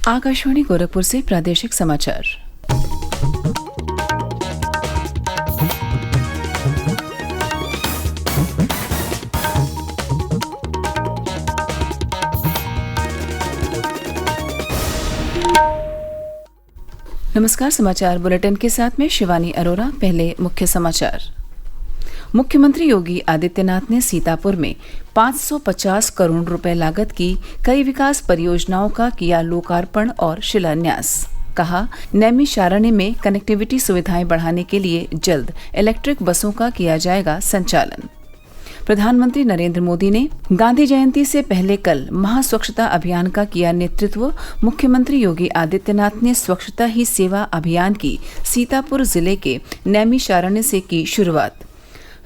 आकाशवाणी गोरखपुर से प्रादेशिक समाचार। नमस्कार, समाचार बुलेटिन के साथ में शिवानी अरोरा। पहले मुख्य समाचार। मुख्यमंत्री योगी आदित्यनाथ ने सीतापुर में 550 करोड़ रुपए लागत की कई विकास परियोजनाओं का किया लोकार्पण और शिलान्यास। कहा, नैमिषारण्य में कनेक्टिविटी सुविधाएं बढ़ाने के लिए जल्द इलेक्ट्रिक बसों का किया जाएगा संचालन। प्रधानमंत्री नरेंद्र मोदी ने गांधी जयंती से पहले कल महास्वच्छता अभियान का किया नेतृत्व। मुख्यमंत्री योगी आदित्यनाथ ने स्वच्छता ही सेवा अभियान की सीतापुर जिले के नैमिषारण्य से की शुरुआत।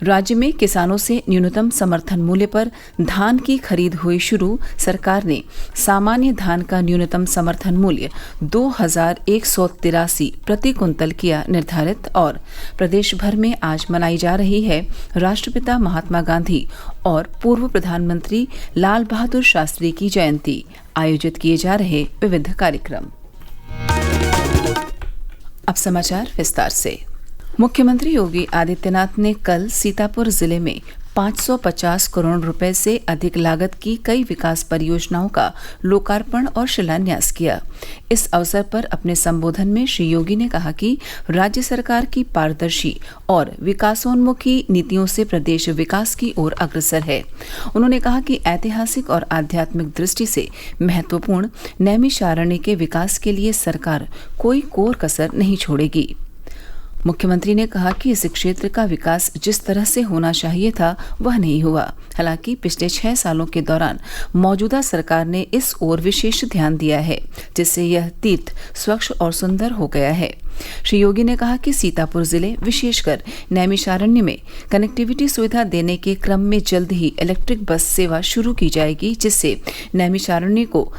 राज्य में किसानों से न्यूनतम समर्थन मूल्य पर धान की खरीद हुई शुरू। सरकार ने सामान्य धान का न्यूनतम समर्थन मूल्य 2183 प्रति कुंतल किया निर्धारित। और प्रदेश भर में आज मनाई जा रही है राष्ट्रपिता महात्मा गांधी और पूर्व प्रधानमंत्री लाल बहादुर शास्त्री की जयंती। आयोजित किए जा रहे विविध कार्यक्रम। अब समाचार विस्तार से। मुख्यमंत्री योगी आदित्यनाथ ने कल सीतापुर जिले में 550 करोड़ रुपए से अधिक लागत की कई विकास परियोजनाओं का लोकार्पण और शिलान्यास किया। इस अवसर पर अपने संबोधन में श्री योगी ने कहा कि राज्य सरकार की पारदर्शी और विकासोन्मुखी नीतियों से प्रदेश विकास की ओर अग्रसर है। उन्होंने कहा कि ऐतिहासिक और आध्यात्मिक दृष्टि से महत्वपूर्ण नैमिषारण्य के विकास के लिए सरकार कोई कोर कसर नहीं छोड़ेगी। मुख्यमंत्री ने कहा कि इस क्षेत्र का विकास जिस तरह से होना चाहिए था वह नहीं हुआ। हालांकि पिछले 6 सालों के दौरान मौजूदा सरकार ने इस ओर विशेष ध्यान दिया है, जिससे यह तीर्थ स्वच्छ और सुंदर हो गया है। श्री योगी ने कहा कि सीतापुर जिले विशेषकर नैमिषारण्य में कनेक्टिविटी सुविधा देने के क्रम में जल्द ही इलेक्ट्रिक बस सेवा शुरू की जाएगी, जिससे नैमिषारण्य को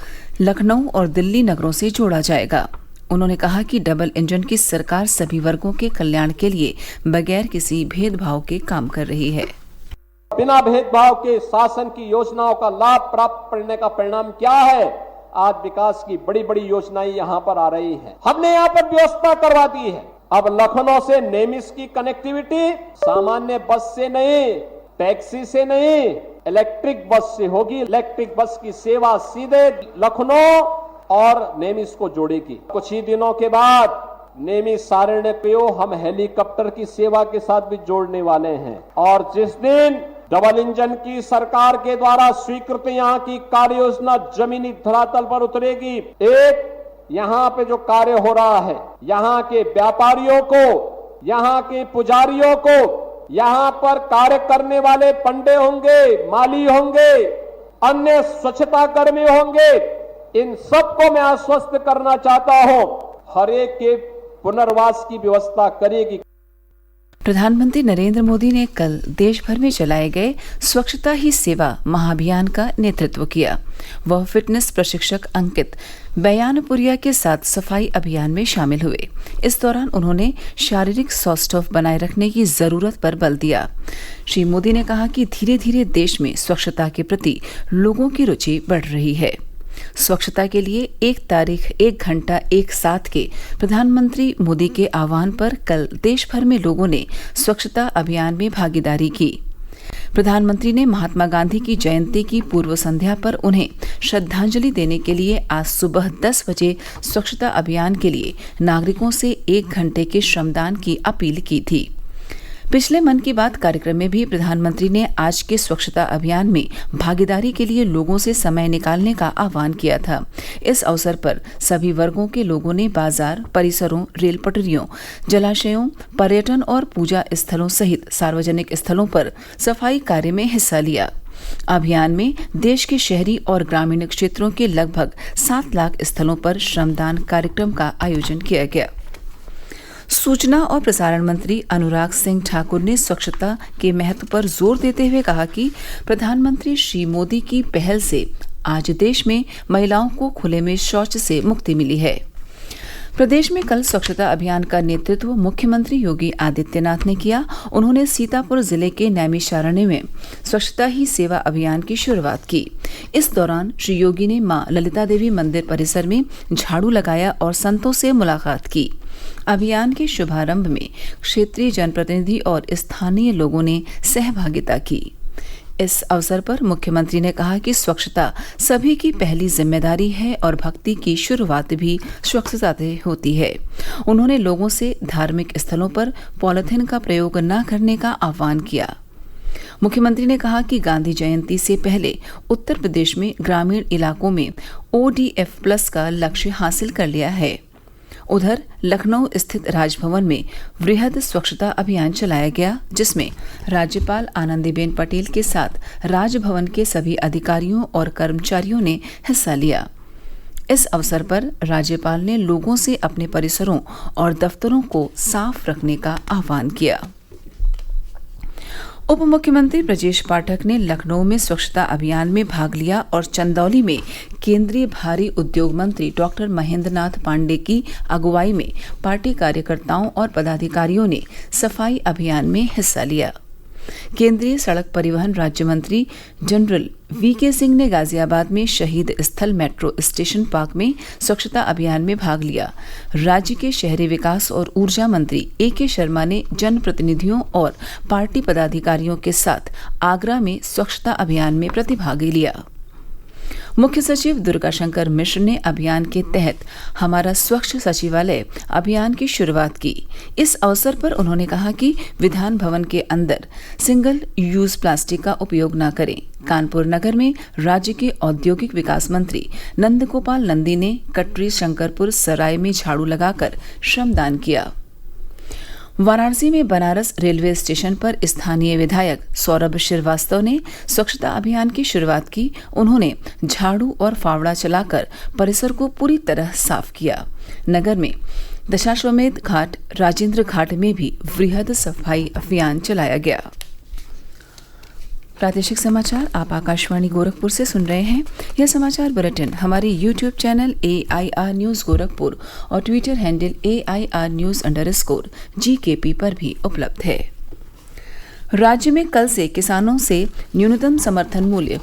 लखनऊ और दिल्ली नगरों से जोड़ा जाएगा। उन्होंने कहा कि डबल इंजन की सरकार सभी वर्गों के कल्याण के लिए बगैर किसी भेदभाव के काम कर रही है। बिना भेदभाव के शासन की योजनाओं का लाभ प्राप्त करने का परिणाम क्या है? आज विकास की बड़ी बड़ी योजनाएं यहाँ पर आ रही हैं। हमने यहाँ पर व्यवस्था करवा दी है। अब लखनऊ से नेमिस की कनेक्टिविटी सामान्य बस से नहीं, टैक्सी से नहीं, इलेक्ट्रिक बस से होगी। इलेक्ट्रिक बस की सेवा सीधे लखनऊ और नेमिस को जोड़ेगी। कुछ ही दिनों के बाद नैमिषारण्य को हम हेलीकॉप्टर की सेवा के साथ भी जोड़ने वाले हैं। और जिस दिन डबल इंजन की सरकार के द्वारा स्वीकृत यहाँ की कार्य योजना जमीनी धरातल पर उतरेगी, एक यहाँ पे जो कार्य हो रहा है, यहाँ के व्यापारियों को, यहाँ के पुजारियों को, यहाँ पर कार्य करने वाले पंडे होंगे, माली होंगे, अन्य स्वच्छता कर्मी होंगे, इन सबको मैं आश्वस्त करना चाहता हूं, हर एक के पुनर्वास की व्यवस्था करेगी। प्रधानमंत्री नरेंद्र मोदी ने कल देश भर में चलाए गए स्वच्छता ही सेवा महाअभियान का नेतृत्व किया। वह फिटनेस प्रशिक्षक अंकित बयानपुरिया के साथ सफाई अभियान में शामिल हुए। इस दौरान उन्होंने शारीरिक सौष्ठव बनाए रखने की जरूरत पर बल दिया। श्री मोदी ने कहा कि धीरे धीरे देश में स्वच्छता के प्रति लोगों की रुचि बढ़ रही है। स्वच्छता के लिए 1 तारीख 1 घंटा 1 साथ के प्रधानमंत्री मोदी के आह्वान पर कल देश भर में लोगों ने स्वच्छता अभियान में भागीदारी की। प्रधानमंत्री ने महात्मा गांधी की जयंती की पूर्व संध्या पर उन्हें श्रद्धांजलि देने के लिए आज सुबह 10 बजे स्वच्छता अभियान के लिए नागरिकों से 1 घंटे के श्रमदान की अपील की थी। पिछले मन की बात कार्यक्रम में भी प्रधानमंत्री ने आज के स्वच्छता अभियान में भागीदारी के लिए लोगों से समय निकालने का आह्वान किया था। इस अवसर पर सभी वर्गों के लोगों ने बाजार, परिसरों, रेल पटरियों, जलाशयों, पर्यटन और पूजा स्थलों सहित सार्वजनिक स्थलों पर सफाई कार्य में हिस्सा लिया। अभियान में देश के शहरी और ग्रामीण क्षेत्रों के लगभग 7 लाख स्थलों पर श्रमदान कार्यक्रम का आयोजन किया गया। सूचना और प्रसारण मंत्री अनुराग सिंह ठाकुर ने स्वच्छता के महत्व पर जोर देते हुए कहा कि प्रधानमंत्री श्री मोदी की पहल से आज देश में महिलाओं को खुले में शौच से मुक्ति मिली है। प्रदेश में कल स्वच्छता अभियान का नेतृत्व मुख्यमंत्री योगी आदित्यनाथ ने किया। उन्होंने सीतापुर जिले के नैमिषारण्य में स्वच्छता ही सेवा अभियान की शुरुआत की। इस दौरान श्री योगी ने मां ललिता देवी मंदिर परिसर में झाड़ू लगाया और संतों से मुलाकात की। अभियान के शुभारंभ में क्षेत्रीय जनप्रतिनिधि और स्थानीय लोगों ने सहभागिता की। इस अवसर पर मुख्यमंत्री ने कहा कि स्वच्छता सभी की पहली जिम्मेदारी है और भक्ति की शुरुआत भी स्वच्छता से होती है। उन्होंने लोगों से धार्मिक स्थलों पर पॉलिथीन का प्रयोग न करने का आह्वान किया। मुख्यमंत्री ने कहा कि गांधी जयंती से पहले उत्तर प्रदेश में ग्रामीण इलाकों में ODF+ का लक्ष्य हासिल कर लिया है। उधर लखनऊ स्थित राजभवन में वृहद स्वच्छता अभियान चलाया गया, जिसमें राज्यपाल आनंदीबेन पटेल के साथ राजभवन के सभी अधिकारियों और कर्मचारियों ने हिस्सा लिया। इस अवसर पर राज्यपाल ने लोगों से अपने परिसरों और दफ्तरों को साफ रखने का आह्वान किया। उप मुख्यमंत्री ब्रजेश पाठक ने लखनऊ में स्वच्छता अभियान में भाग लिया और चंदौली में केंद्रीय भारी उद्योग मंत्री डॉक्टर महेंद्र नाथ पांडे की अगुवाई में पार्टी कार्यकर्ताओं और पदाधिकारियों ने सफाई अभियान में हिस्सा लिया। केंद्रीय सड़क परिवहन राज्य मंत्री जनरल VK सिंह ने गाजियाबाद में शहीद स्थल मेट्रो स्टेशन पार्क में स्वच्छता अभियान में भाग लिया। राज्य के शहरी विकास और ऊर्जा मंत्री AK शर्मा ने जनप्रतिनिधियों और पार्टी पदाधिकारियों के साथ आगरा में स्वच्छता अभियान में प्रतिभागी लिया। मुख्य सचिव दुर्गाशंकर मिश्र ने अभियान के तहत हमारा स्वच्छ सचिवालय अभियान की शुरुआत की। इस अवसर पर उन्होंने कहा कि विधान भवन के अंदर सिंगल यूज प्लास्टिक का उपयोग न करें। कानपुर नगर में राज्य के औद्योगिक विकास मंत्री नंदगोपाल नंदी ने कटरी शंकरपुर सराय में झाड़ू लगाकर श्रमदान किया। वाराणसी में बनारस रेलवे स्टेशन पर स्थानीय विधायक सौरभ श्रीवास्तव ने स्वच्छता अभियान की शुरुआत की। उन्होंने झाड़ू और फावड़ा चलाकर परिसर को पूरी तरह साफ किया। नगर में दशाश्वमेध घाट, राजेंद्र घाट में भी वृहद सफाई अभियान चलाया गया। प्रादेशिक समाचार आप आकाशवाणी गोरखपुर से सुन रहे हैं। यह समाचार बुलेटिन हमारे YouTube channel AIR news Gorakhpur और ट्विटर हैंडल AIR न्यूज़_GKP पर भी उपलब्ध है। राज्य में कल से किसानों से न्यूनतम समर्थन मूल्य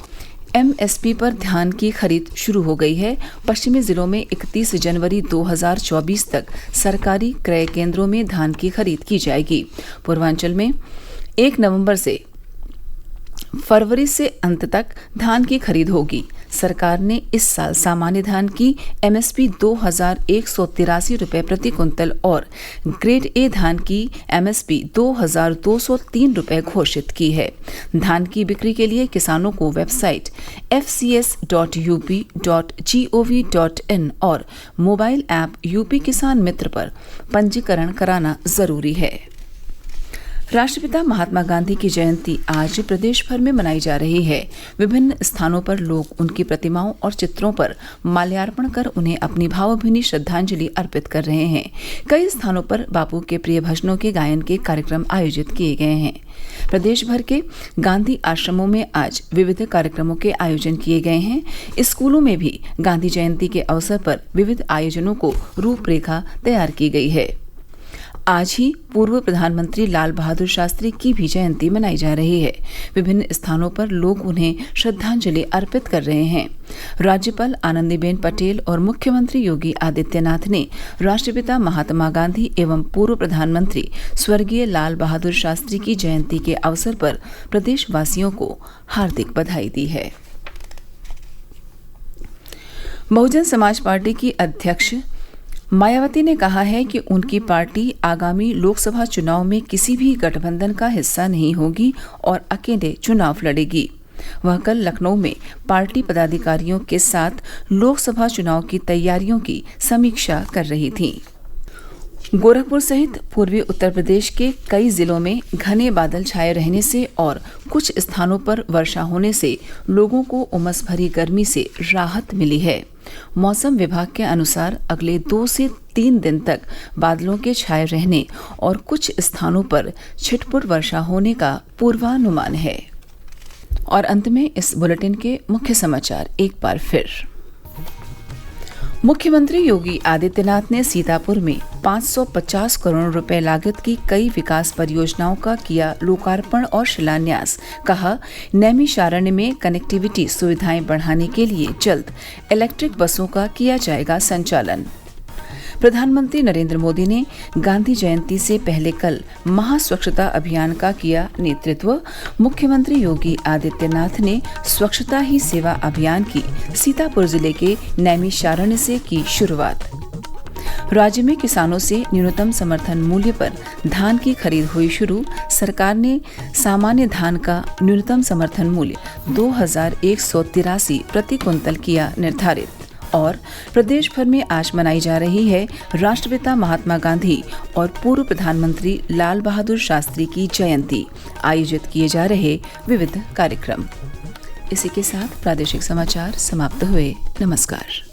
MSP पर धान की खरीद शुरू हो गई है। पश्चिमी जिलों में 31 जनवरी 2024 तक सरकारी क्रय केंद्रों में धान की खरीद की जाएगी। पूर्वांचल में 1 नवंबर से फरवरी से अंत तक धान की खरीद होगी। सरकार ने इस साल सामान्य धान की MSP 2183 रुपये प्रति कुंतल और ग्रेड A धान की MSP 2203 रुपये घोषित की है। धान की बिक्री के लिए किसानों को वेबसाइट fcs.up.gov.in और मोबाइल ऐप यूपी किसान मित्र पर पंजीकरण कराना जरूरी है। राष्ट्रपिता महात्मा गांधी की जयंती आज प्रदेश भर में मनाई जा रही है। विभिन्न स्थानों पर लोग उनकी प्रतिमाओं और चित्रों पर माल्यार्पण कर उन्हें अपनी भावभीनी श्रद्धांजलि अर्पित कर रहे हैं। कई स्थानों पर बापू के प्रिय भजनों के गायन के कार्यक्रम आयोजित किए गए हैं। प्रदेश भर के गांधी आश्रमों में आज विविध कार्यक्रमों के आयोजन किए गए हैं। स्कूलों में भी गांधी जयंती के अवसर पर विविध आयोजनों को रूपरेखा तैयार की गई है। आज ही पूर्व प्रधानमंत्री लाल बहादुर शास्त्री की भी जयंती मनाई जा रही है। विभिन्न स्थानों पर लोग उन्हें श्रद्धांजलि अर्पित कर रहे हैं। राज्यपाल आनंदीबेन पटेल और मुख्यमंत्री योगी आदित्यनाथ ने राष्ट्रपिता महात्मा गांधी एवं पूर्व प्रधानमंत्री स्वर्गीय लाल बहादुर शास्त्री की जयंती के अवसर पर प्रदेशवासियों को हार्दिक बधाई दी है। बहुजन समाज पार्टी की अध्यक्ष मायावती ने कहा है कि उनकी पार्टी आगामी लोकसभा चुनाव में किसी भी गठबंधन का हिस्सा नहीं होगी और अकेले चुनाव लड़ेगी। वह कल लखनऊ में पार्टी पदाधिकारियों के साथ लोकसभा चुनाव की तैयारियों की समीक्षा कर रही थीं। गोरखपुर सहित पूर्वी उत्तर प्रदेश के कई जिलों में घने बादल छाए रहने से और कुछ स्थानों पर वर्षा होने से लोगों को उमस भरी गर्मी से राहत मिली है। मौसम विभाग के अनुसार अगले 2 से 3 दिन तक बादलों के छाए रहने और कुछ स्थानों पर छिटपुट वर्षा होने का पूर्वानुमान है। और अंत में इस बुलेटिन के मुख्य समाचार एक बार फिर। मुख्यमंत्री योगी आदित्यनाथ ने सीतापुर में 550 करोड़ रुपए लागत की कई विकास परियोजनाओं का किया लोकार्पण और शिलान्यास। कहा, नैमिषारण्य में कनेक्टिविटी सुविधाएं बढ़ाने के लिए जल्द इलेक्ट्रिक बसों का किया जाएगा संचालन। प्रधानमंत्री नरेंद्र मोदी ने गांधी जयंती से पहले कल महास्वच्छता अभियान का किया नेतृत्व। मुख्यमंत्री योगी आदित्यनाथ ने स्वच्छता ही सेवा अभियान की सीतापुर जिले के नैमिषारण्य से की शुरुआत। राज्य में किसानों से न्यूनतम समर्थन मूल्य पर धान की खरीद हुई शुरू। सरकार ने सामान्य धान का न्यूनतम समर्थन मूल्य 2183 प्रति कुंतल किया निर्धारित। और प्रदेश भर में आज मनाई जा रही है राष्ट्रपिता महात्मा गांधी और पूर्व प्रधानमंत्री लाल बहादुर शास्त्री की जयंती। आयोजित किए जा रहे विविध कार्यक्रम। इसी के साथ प्रादेशिक समाचार समाप्त हुए। नमस्कार।